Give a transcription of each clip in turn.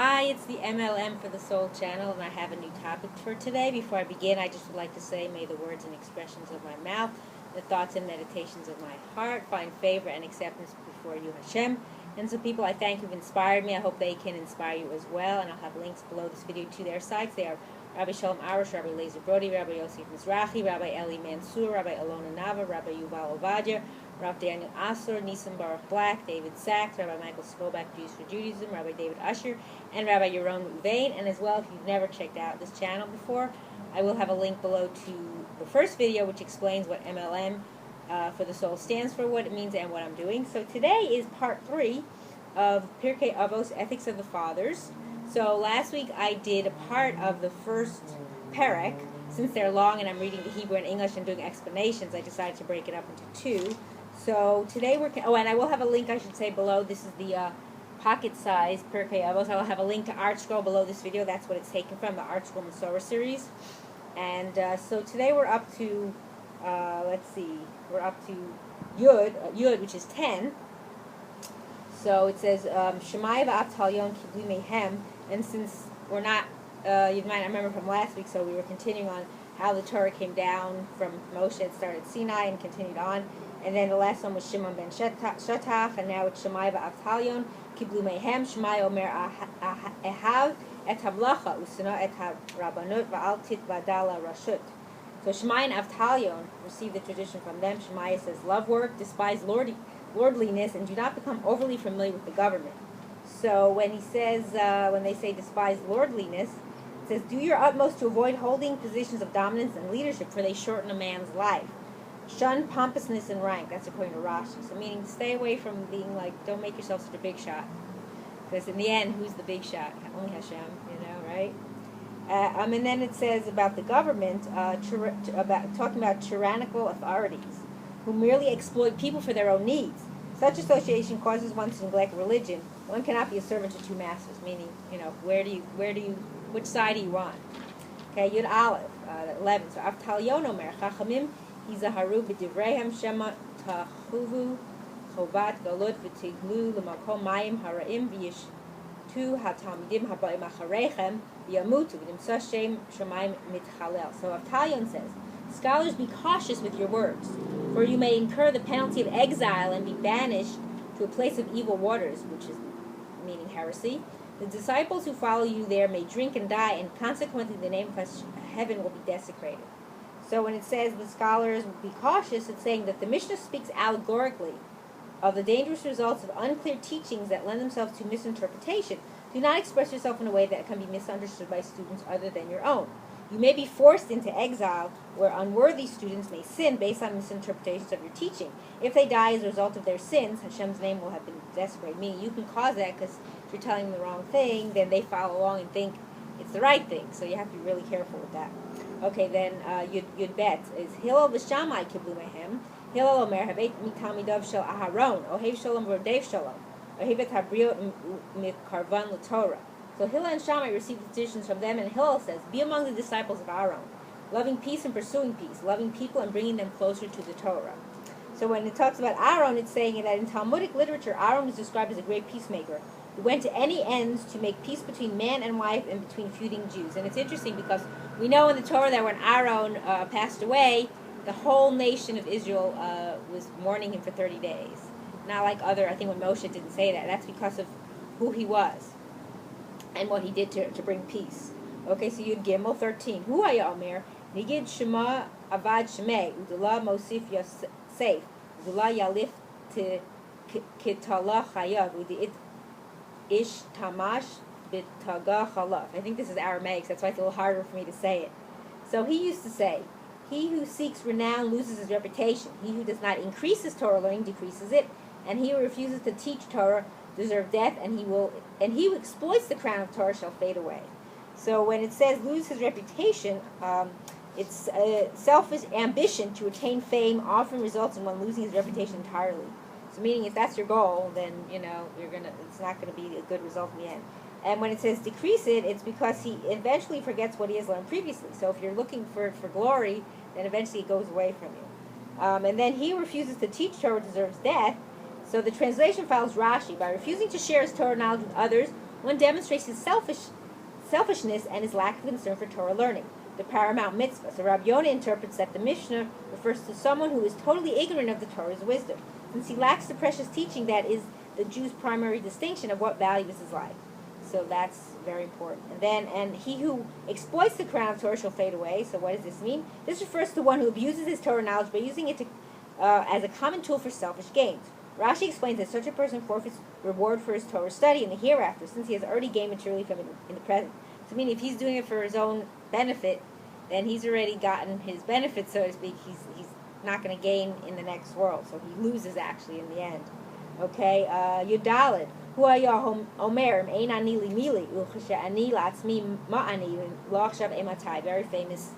Hi, it's the M.L.M for the Soul channel, and I have a new topic for today. Before I begin, I just would like to say, may the words and expressions of my mouth, the thoughts and meditations of my heart find favor and acceptance before you, Hashem. And so people I thank who've inspired me, I hope they can inspire you as well, and I'll have links below this video to their sites. They are Rabbi Shalom Arush, Rabbi Lazer Brody, Rabbi Yosef Mizrahi, Rabbi Eli Mansour, Rabbi Alona Nava, Rabbi Yuval Ovadia, Rav Daniel Asor, Nisan Baruch Black, David Sachs, Rabbi Michael Skobach, Jews for Judaism, Rabbi David Usher, and Rabbi Yaron Uvain. And as well, if you've never checked out this channel before, I will have a link below to the first video, which explains what M.L.M for the soul stands for, what it means, and what I'm doing. So today is part 3 of Pirkei Avot, Ethics of the Fathers. So last week I did a part of the first Perek. Since they're long and I'm reading the Hebrew and English and doing explanations, I decided to break it up into 2. So today and I will have a link, I should say, below. This is the pocket-size Pirkei Avot. I will have a link to Art Scroll below this video. That's what it's taken from, the Art Scroll Masorah series. And so today we're up to, we're up to Yud, which is 10. So it says, Shemai v'av talyon kibli mehem. And since we're not, you might remember from last week, so we were continuing on how the Torah came down from Moshe. It started at Sinai and continued on. And then the last one was Shimon ben Shatach, and now it's Shemai v'av talyon kiblu mehem. Shemai omer ehav et hamlacha usana et harabanut v'al titvadala rashut. So Shemai and Avtalyon received the tradition from them. Shemai says, love work, despise lordliness, and do not become overly familiar with the government. So when he says, when they say despise lordliness, it says, do your utmost to avoid holding positions of dominance and leadership, for they shorten a man's life. Shun pompousness and rank. That's according to Rashi. So meaning stay away from being like, don't make yourself such a big shot. Because in the end, who's the big shot? Only Hashem, right? And then it says about the government, talking about tyrannical authorities who merely exploit people for their own needs. Such association causes one to neglect religion. One cannot be a servant to two masters. Meaning, which side do you want? Okay, Yud Aleph, 11. So Avtalyon omer Chachamim hizaharu b'divreihem shema tachuvu chovat galut v'tiglu l'makom mayim haraim v'yishtu hatalmidim habayim acharechem v'yamutu v'nimsa shem shemayim mitchalel. So Avtalyon says, scholars, be cautious with your words, for you may incur the penalty of exile and be banished to a place of evil waters, which is meaning heresy. The disciples who follow you there may drink and die, and consequently the name of heaven will be desecrated. So when it says the scholars will be cautious, it's saying that the Mishnah speaks allegorically of the dangerous results of unclear teachings that lend themselves to misinterpretation. Do not express yourself in a way that can be misunderstood by students other than your own. You may be forced into exile where unworthy students may sin based on misinterpretations of your teaching. If they die as a result of their sins, Hashem's name will have been desecrated. Meaning you can cause that because if you're telling them the wrong thing, then they follow along and think it's the right thing. So you have to be really careful with that. Okay, then Yud Bet is Hillel v'Shamai kiblu mehem. Hillel omer habeit mitalmidav shel Aharon ohev shalom v'rodev shalom ohev et habriot mikarvan l'Torah. So Hillel and Shammai received traditions from them, and Hillel says, be among the disciples of Aaron, loving peace and pursuing peace, loving people and bringing them closer to the Torah. So when it talks about Aaron, it's saying that in Talmudic literature, Aaron is described as a great peacemaker who went to any ends to make peace between man and wife and between feuding Jews. And it's interesting because we know in the Torah that when Aaron passed away, the whole nation of Israel was mourning him for 30 days. Not like I think when Moshe didn't say that. That's because of who he was and what he did to bring peace. Okay, so Yud Gimel 13. Hu haya omer nigid shema avad shemei udula mosif yosef udula yalif kitala chayav udiit ish tamash bitaga chalav. I think this is Aramaic, so that's why it's a little harder for me to say it. So he used to say, he who seeks renown loses his reputation. He who does not increase his Torah learning decreases it, and he who refuses to teach Torah deserve death, and he who exploits the crown of Torah shall fade away. So when it says lose his reputation, it's selfish ambition to attain fame often results in one losing his reputation entirely. So meaning if that's your goal, then it's not gonna be a good result in the end. And when it says decrease it, it's because he eventually forgets what he has learned previously. So if you're looking for glory, then eventually it goes away from you. And then he who refuses to teach Torah deserves death. So the translation follows Rashi. By refusing to share his Torah knowledge with others, one demonstrates his selfishness and his lack of concern for Torah learning, the paramount mitzvah. So Rabbi Yonah interprets that the Mishnah refers to someone who is totally ignorant of the Torah's wisdom, since he lacks the precious teaching that is the Jew's primary distinction of what value is his life. So that's very important. And he who exploits the crown of Torah shall fade away. So what does this mean? This refers to one who abuses his Torah knowledge by using it as a common tool for selfish gains. Rashi explains that such a person forfeits reward for his Torah study in the hereafter, since he has already gained materially from it in the present. So meaning if he's doing it for his own benefit, then he's already gotten his benefit, so to speak. He's not going to gain in the next world, so he loses actually in the end. Okay, Yudalid. Very famous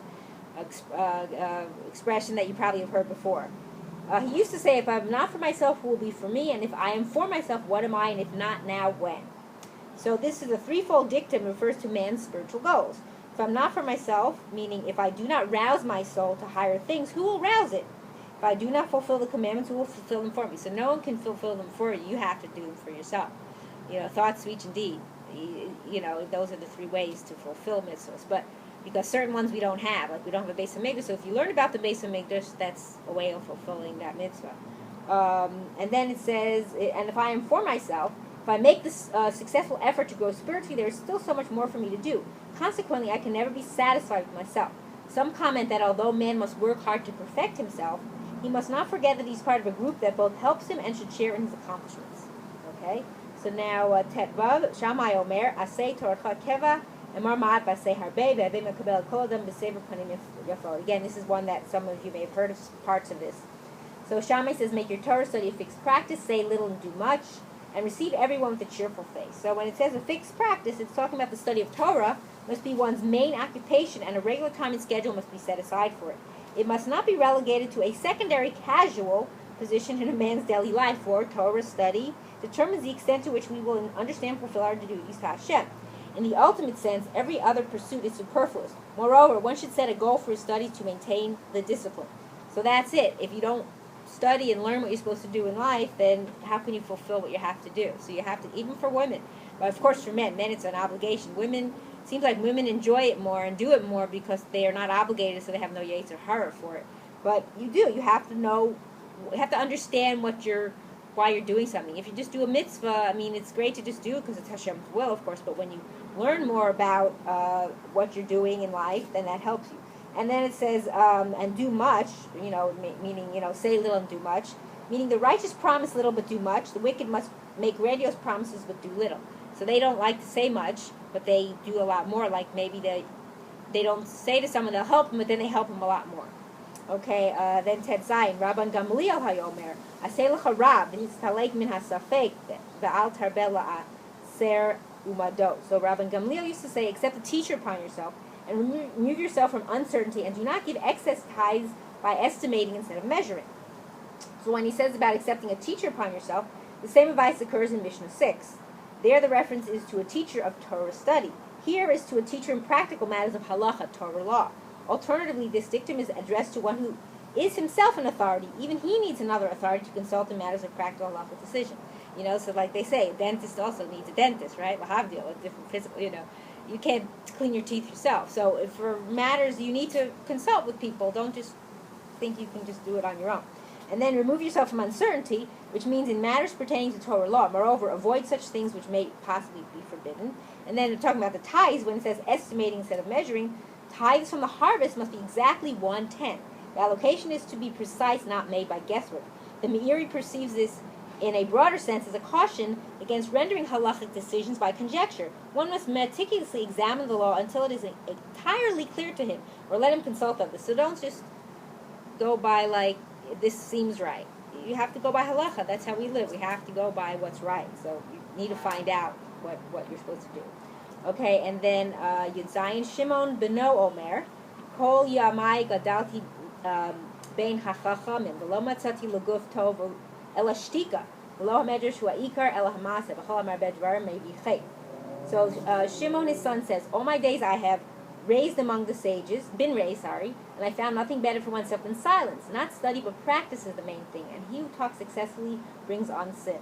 expression that you probably have heard before. He used to say, if I'm not for myself, who will be for me? And if I am for myself, what am I? And if not now, when? So this is a threefold dictum, refers to man's spiritual goals. If I'm not for myself, meaning if I do not rouse my soul to higher things, who will rouse it? If I do not fulfill the commandments, who will fulfill them for me? So no one can fulfill them for you. You have to do them for yourself. Thought, speech, and deed. Those are the three ways to fulfill mitzvahs. But because certain ones we don't have, like we don't have a Beis Hamikdash. So if you learn about the Beis Hamikdash, that's a way of fulfilling that mitzvah. And then it says, and if I am for myself, if I make this successful effort to grow spiritually, there is still so much more for me to do. Consequently, I can never be satisfied with myself. Some comment that although man must work hard to perfect himself, he must not forget that he's part of a group that both helps him and should share in his accomplishments. Okay? So now, Tetvav, Shammai Omer, Asay Torah Keva, Emar Ma'at Basay Harbe, Ve'avim Akabel Kodam, B'Sever Panim Yafo. Again, this is one that some of you may have heard of parts of this. So Shammai says, make your Torah study a fixed practice, say little and do much, and receive everyone with a cheerful face. So when it says a fixed practice, it's talking about the study of Torah must be one's main occupation, and a regular time and schedule must be set aside for it. It must not be relegated to a secondary casual position in a man's daily life, for Torah study determines the extent to which we will understand and fulfill our duties to Hashem. In the ultimate sense, every other pursuit is superfluous. Moreover, one should set a goal for his study to maintain the discipline. So that's it. If you don't study and learn what you're supposed to do in life, then how can you fulfill what you have to do? So you have to, even for women, but of course for men it's an obligation. Women, it seems like women enjoy it more and do it more because they are not obligated, so they have no yetzer hara for it. But you do. You have to know. You have to understand why you're doing something. If you just do a mitzvah, it's great to just do it because it's Hashem's will, of course. But when you learn more about what you're doing in life, then that helps you. And then it says, and do much, meaning, say little and do much. Meaning the righteous promise little but do much. The wicked must make grandiose promises but do little. So they don't like to say much, but they do a lot more. Like maybe they don't say to someone they'll help them, but then they help them a lot more. Okay, then Ted Zayin, Rabban Gamliel Hayomer, Asay Lecha Rab, V'nitztalek Min HaSafek, Ve'al Tarbel La'aser Umado. So Rabban Gamliel used to say, accept a teacher upon yourself, and remove yourself from uncertainty, and do not give excess tithes by estimating instead of measuring. So when he says about accepting a teacher upon yourself, the same advice occurs in Mishnah 6. There the reference is to a teacher of Torah study. Here is to a teacher in practical matters of halacha, Torah law. Alternatively, this dictum is addressed to one who is himself an authority. Even he needs another authority to consult in matters of practical halacha decision. So like they say, a dentist also needs a dentist, right? Lahavdil, a different physical, You can't clean your teeth yourself. So if for matters, you need to consult with people. Don't just think you can just do it on your own. And then remove yourself from uncertainty, which means in matters pertaining to Torah law. Moreover, avoid such things which may possibly be forbidden. And then talking about the tithes, when it says estimating instead of measuring, tithes from the harvest must be exactly 1/10. The allocation is to be precise, not made by guesswork. The Meiri perceives this in a broader sense as a caution against rendering halachic decisions by conjecture. One must meticulously examine the law until it is entirely clear to him, or let him consult others. So don't just go by like, this seems right. You have to go by halacha. That's how we live. We have to go by what's right. So you need to find out what you're supposed to do. Okay, and then Yud Zayin, Shimon Beno Omer, Kol Yamai Gadalti Bein HaChachamim, V'lo Matzati L'guf Tov Ela Shtika, V'lo HaMedrash Hu Ha'ikar Ela HaMaseh, V'chol HaMar Bedvarim Mevi Chet. So Shimon, his son, says, all my days I have been raised, and I found nothing better for oneself than silence. Not study, but practice is the main thing, and he who talks successfully brings on sin.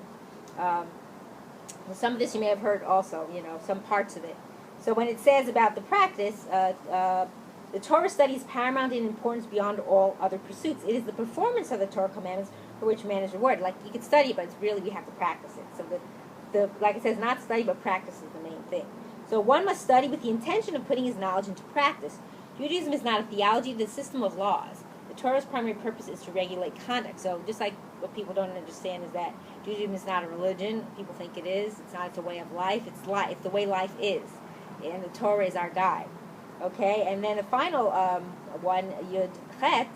And some of this you may have heard also, some parts of it. So when it says about the practice, the Torah study is paramount in importance beyond all other pursuits. It is the performance of the Torah commandments for which man is rewarded. Like, you can study, but it's really, you have to practice it. So like it says, not study, but practice is the main thing. So one must study with the intention of putting his knowledge into practice. Judaism is not a theology, it's a system of laws. The Torah's primary purpose is to regulate conduct. So just like what people don't understand is that Judaism is not a religion. People think it is. It's not. It's a way of life. It's the way life is. And the Torah is our guide. Okay? And then the final one, Yud Chet,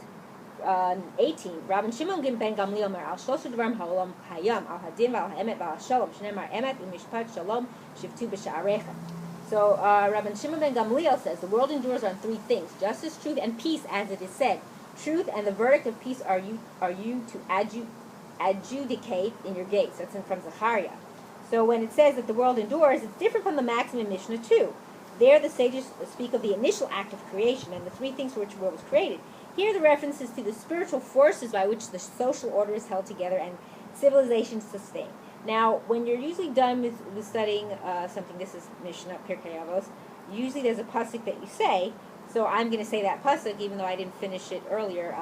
18. Rabban Shimon ben Gamliel Omer, Al Shlosh Dvarim Ha'olam Hayam, Al Hadin V'al Ha'emet V'al Shalom, Shneimar Emet U'Mishpat Shalom, Shivtu B'Sha'arecha. So Rabban Shimon ben Gamliel says, the world endures on three things: justice, truth, and peace, as it is said. Truth and the verdict of peace are you to adjudicate in your gates. That's from Zechariah. So when it says that the world endures, it's different from the maxim in Mishnah 2. There the sages speak of the initial act of creation and the three things for which the world was created. Here the references to the spiritual forces by which the social order is held together and civilization sustained. Now, when you're usually done with studying something, this is Mishnah, Pirkei Avot, usually there's a pasuk that you say. So I'm going to say that pasuk, even though I didn't finish it earlier.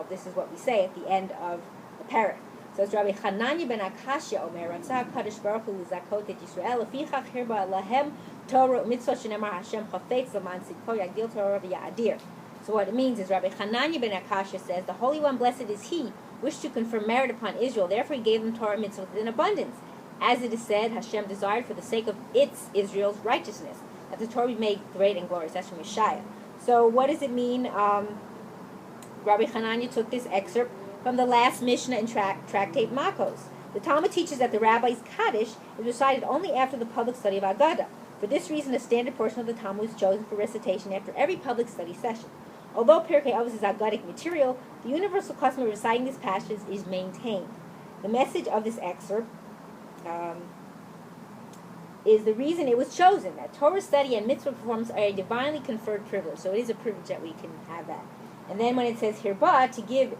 This is what we say at the end of the parak. So it's Rabbi Hananya ben Akashya Omer, Ratzah HaKadosh Baruch Hu L'Zakot Et Yisrael, Lefichach Hirba Lahem Torah Mitzvot Shenemar Hashem Chafetz L'man Tzidko Yagdil Torah V'Ya'adir. So what it means is Rabbi Hananya ben Akashya says, the Holy One, blessed is He, wished to confer merit upon Israel, therefore He gave them Torah mitzvot in abundance. As it is said, Hashem desired for the sake of Israel's righteousness, that the Torah be made great and glorious. That's from Yeshaya. So what does it mean? Rabbi Hananya took this excerpt from the last Mishnah in Tractate Makos. The Talmud teaches that the rabbi's Kaddish is recited only after the public study of Agadah. For this reason, a standard portion of the Talmud is chosen for recitation after every public study session. Although Pirkei Avos is Agadic material, the universal custom of reciting these passages is maintained. The message of this excerpt is the reason it was chosen, that Torah study and mitzvah performance are a divinely conferred privilege. So it is a privilege that we can have that. And then when it says hirba, that He gave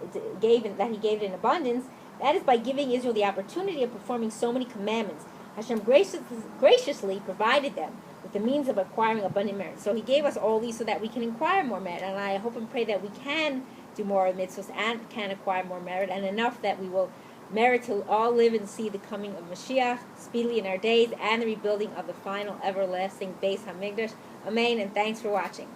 it in abundance, that is by giving Israel the opportunity of performing so many commandments. Hashem graciously provided them with the means of acquiring abundant merit. So He gave us all these so that we can acquire more merit. And I hope and pray that we can do more mitzvahs and can acquire more merit, and enough that we will merit to all live and see the coming of Mashiach speedily in our days and the rebuilding of the final everlasting Beis HaMikdash. Amen, and thanks for watching.